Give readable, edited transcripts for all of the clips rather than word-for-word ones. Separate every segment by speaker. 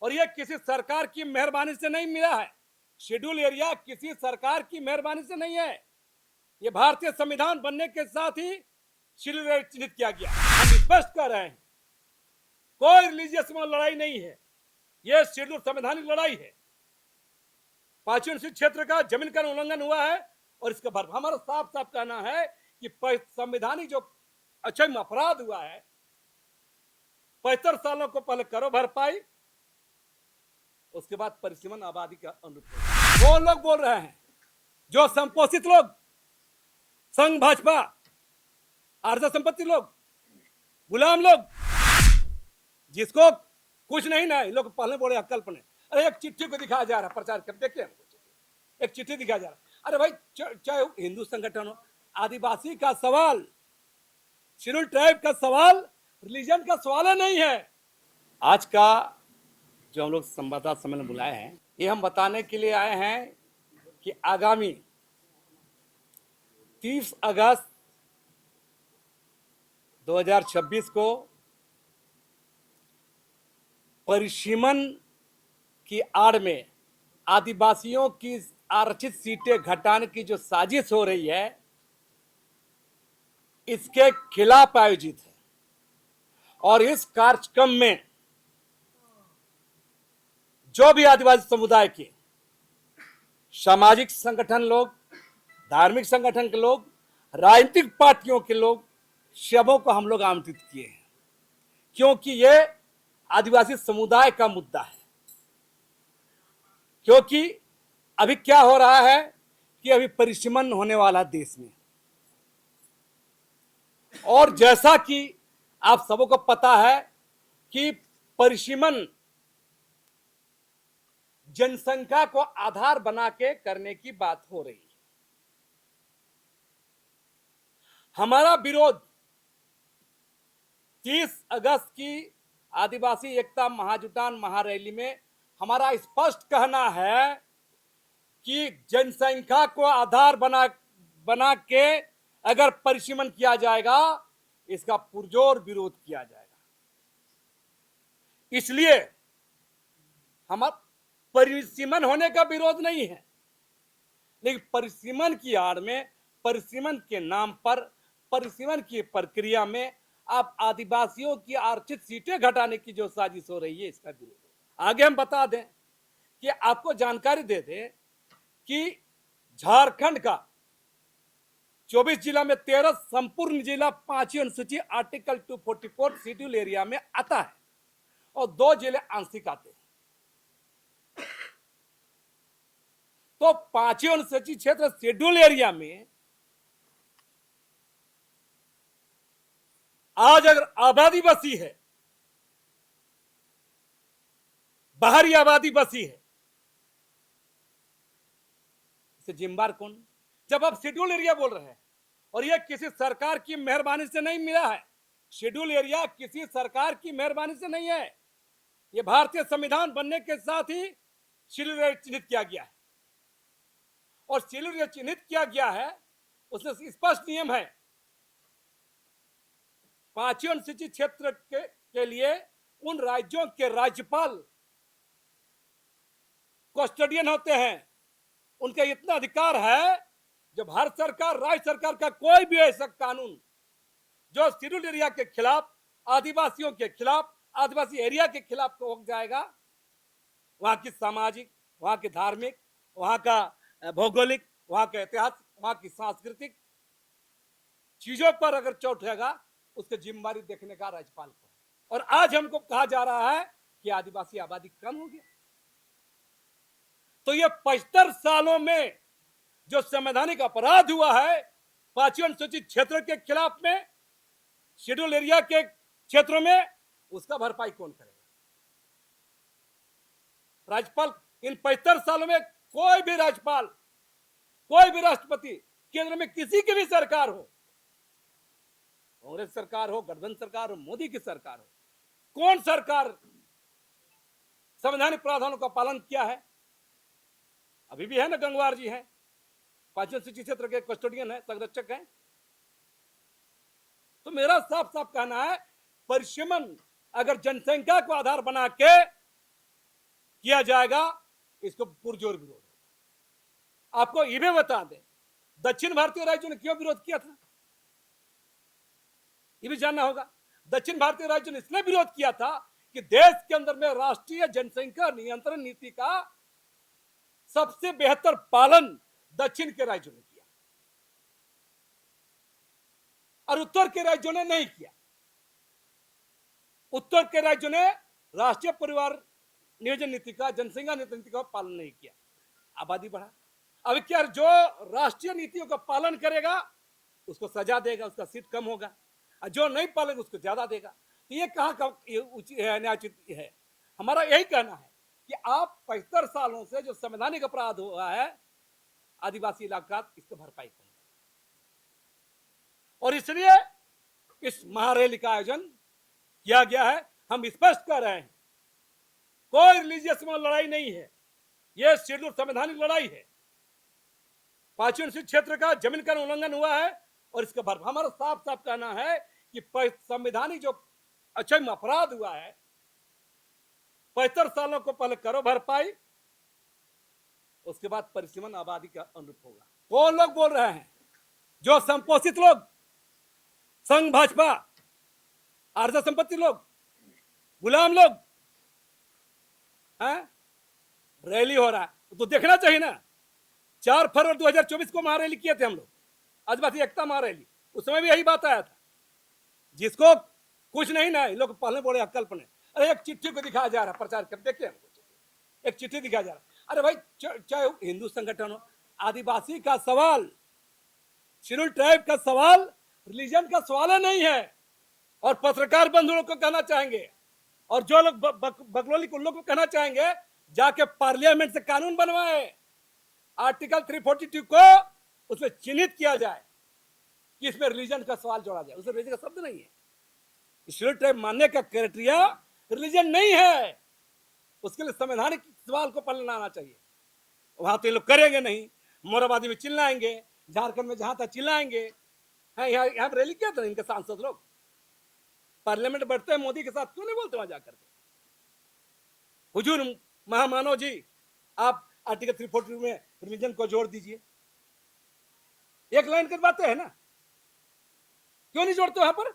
Speaker 1: और ये किसी सरकार की मेहरबानी से नहीं मिला है। शेड्यूल एरिया किसी सरकार की मेहरबानी से नहीं है। ये भारतीय संविधान बनने के साथ ही शेड्यूल एरिया चिन्हित किया गया। हम स्पष्ट कर रहे हैं, कोई रिलीजियस में लड़ाई नहीं है, ये शेड्यूल संवैधानिक लड़ाई है। पांचवें अनुसूचित क्षेत्र का जमीन का उल्लंघन हुआ है और इसका भर हमारा साफ साफ कहना है कि संवैधानिक जो अक्षम अपराध हुआ है, 75 सालों को पहले करो भरपाई, उसके बाद परिसीमन आबादी का अनुरोध। वो लोग बोल रहे हैं जो संपोषित लोग, संघ भाजपा, आर्जा संपत्ति लोग, गुलाम लोग, जिसको कुछ नहीं ना, लोग पहले बोले अकल्प ने। अरे एक चिट्ठी को दिखाया जा रहा है, प्रचार कर देखिए, एक चिट्ठी दिखाया जा रहा है। अरे भाई, चाहे हिंदू संगठन हो, आदिवासी का सवाल, शेड्यूल ट्राइब का सवाल रिलीजन का सवाल नहीं है। आज का जो हम लोग संवाददाता सम्मेलन बुलाए हैं, ये हम बताने के लिए आए हैं कि आगामी 30 अगस्त 2026 को परिसीमन की आड़ में आदिवासियों की आरक्षित सीटें घटाने की जो साजिश हो रही है, इसके खिलाफ आयोजित है। और इस कार्यक्रम में जो भी आदिवासी समुदाय के सामाजिक संगठन लोग, धार्मिक संगठन के लोग, राजनीतिक पार्टियों के लोग, सबों को हम लोग आमंत्रित किए हैं, क्योंकि ये आदिवासी समुदाय का मुद्दा है। क्योंकि अभी क्या हो रहा है कि अभी परिसीमन होने वाला देश में, और जैसा कि आप सबों को पता है कि परिसीमन जनसंख्या को आधार बना के करने की बात हो रही है। हमारा विरोध 30 अगस्त की आदिवासी एकता महाजुटान महारैली में हमारा स्पष्ट कहना है कि जनसंख्या को आधार बना के अगर परिसीमन किया जाएगा, इसका पुरजोर विरोध किया जाएगा। इसलिए हमारा परिसीमन होने का विरोध नहीं है, लेकिन परिसीमन की आड़ में, परिसीमन के नाम पर, परिसीमन की प्रक्रिया में आप आदिवासियों की आरक्षित सीटें घटाने की जो साजिश हो रही है, इसका विरोध। आगे हम बता दें कि आपको जानकारी दे दें कि झारखंड का 24 जिला में 13 संपूर्ण जिला 5वीं अनुसूची आर्टिकल 244 शेड्यूल एरिया में आता है और 2 जिले आंशिक आते हैं। तो 5वीं अनुसूची क्षेत्र शेड्यूल एरिया में आज अगर आबादी बसी है, बाहरी आबादी बसी है, इसे जिम्मेदार कौन? जब आप शेड्यूल एरिया बोल रहे हैं, और यह किसी सरकार की मेहरबानी से नहीं मिला है। शेड्यूल एरिया किसी सरकार की मेहरबानी से नहीं है, यह भारतीय संविधान बनने के साथ ही शेड्यूल एरिया चिन्हित किया गया है। और शेड्यूल एरिया चिन्हित किया गया है, उसमें स्पष्ट नियम है। 5वीं अनुसूचित क्षेत्र के लिए उन राज्यों के राज्यपाल कस्टोडियन होते हैं। उनका इतना अधिकार है, जब भारत सरकार, राज्य सरकार का कोई भी ऐसा कानून जो शेड्यूल एरिया के खिलाफ, आदिवासियों के खिलाफ, आदिवासी एरिया के खिलाफ हो जाएगा, वहां की सामाजिक, वहां की धार्मिक, वहां का भौगोलिक, वहां का ऐतिहासिक, वहां की सांस्कृतिक चीजों पर अगर चोट उठेगा, उसकी जिम्मेदारी देखने का राज्यपाल को है। और आज हमको कहा जा रहा है कि आदिवासी आबादी कम हो गया। तो ये 75 सालों में जो संवैधानिक अपराध हुआ है 5वीं अनुसूचित क्षेत्र के खिलाफ में, शेड्यूल एरिया के क्षेत्रों में, उसका भरपाई कौन करेगा? राज्यपाल, इन 75 सालों में कोई भी राज्यपाल, कोई भी राष्ट्रपति, केंद्र में किसी की भी सरकार हो, कांग्रेस सरकार हो, गठबंधन सरकार हो, मोदी की सरकार हो, कौन सरकार संवैधानिक प्रावधानों का पालन किया है? अभी भी है ना, गंगवार जी हैं, 5वीं अनुसूचित क्षेत्र के कस्टोडियन है, संरक्षक हैं। तो मेरा साफ साफ कहना है, परिसीमन अगर जनसंख्या को आधार बना के किया जाएगा, इसको पुरजोर विरोध होगा। आपको ये भी बता दें, दक्षिण भारतीय राज्यों ने क्यों विरोध किया था, ये भी जानना होगा। दक्षिण भारतीय राज्यों ने इसलिए विरोध किया था कि देश के अंदर में राष्ट्रीय जनसंख्या नियंत्रण नीति का सबसे बेहतर पालन दक्षिण के राज्यों ने किया और उत्तर के राज्यों ने नहीं किया। उत्तर के राज्यों ने राष्ट्रीय परिवार नियोजन नीति का, जनसंख्या नियंत्रण नीति का पालन नहीं किया, आबादी बढ़ा। अब क्या, जो राष्ट्रीय नीतियों का पालन करेगा उसको सजा देगा, उसका सीट कम होगा, और जो नहीं पालेगा उसको ज्यादा देगा। तो ये कहां का न्यायोचित है? हमारा यही कहना है कि आप 75 सालों से जो संवैधानिक अपराध हुआ है आदिवासी इलाका, इसकी भरपाई कौन करेगा? और इसलिए इस महारैली का आयोजन किया गया है। हम स्पष्ट कर रहे हैं, कोई रिलीजियस में लड़ाई नहीं है, यह शेड्यूल संवैधानिक लड़ाई है। 5वीं अनुसूचित क्षेत्र का जमीन का उल्लंघन हुआ है और इसका भरपाई हमारा साफ साफ कहना है कि संवैधानिक जो अक्षम अपराध हुआ है 75 सालों को पहले करो भरपाई, उसके बाद परिसीमन आबादी का अनुरूप होगा। कौन लोग बोल रहे हैं? जो संपोषित लोग, संघ भाजपा, आर्थिक संपत्ति लोग, गुलाम लोग हैं। रैली हो रहा है तो देखना चाहिए ना। 4 फरवरी 2024 को महारैली किए थे हम लोग, आदिवासी एकता महारैली, उस समय भी यही बात आया था। जिसको कुछ नहीं ना, लोग पहले बोले अकल्प ने, अरे एक चिट्ठी को दिखाया जा रहा, प्रचार कर देखिए हमको, एक चिट्ठी दिखाया जा रहा। अरे भाई, चाहे हिंदू संगठन हो, आदिवासी का सवाल, शेड्यूल ट्राइब का सवाल रिलीजन का सवाल नहीं है। और पत्रकार बंधुओं को कहना चाहेंगे, और जो लोग बगलोली के लोग को कहना चाहेंगे, जाके पार्लियामेंट से कानून बनवाए, आर्टिकल 342 को उसमें चिन्हित किया जाए कि इसमें रिलीजन का सवाल जोड़ा जाए। उसमें रिलीजन का शब्द नहीं है। शेड्यूल ट्राइब मानने का क्राइटेरिया रिलीजन नहीं है, उसके लिए संवैधानिक सवाल को पहले लाना चाहिए। वहां तो ये लोग करेंगे नहीं, मोराबादी में चिल्लाएंगे, झारखंड में जहां तक चिल्लाएंगे। यहाँ रैली किया था इनके सांसद लोग, पार्लियामेंट बैठते हैं मोदी के साथ, क्यों नहीं बोलते वहां जाकर के? हुजूर महामानव जी, आप आर्टिकल 342 में रिलीजन को जोड़ दीजिए। एक लाइन की बातें है ना, क्यों नहीं जोड़ते वहां पर?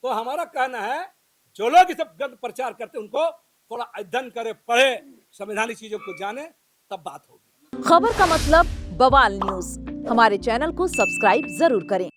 Speaker 1: तो हमारा कहना है, जो लोग इसे गलत प्रचार करते हैं उनको थोड़ा अध्ययन करे, पढ़े, संवैधानिक चीजों को जाने, तब बात होगी।
Speaker 2: खबर का मतलब बवाल न्यूज, हमारे चैनल को सब्सक्राइब जरूर करें।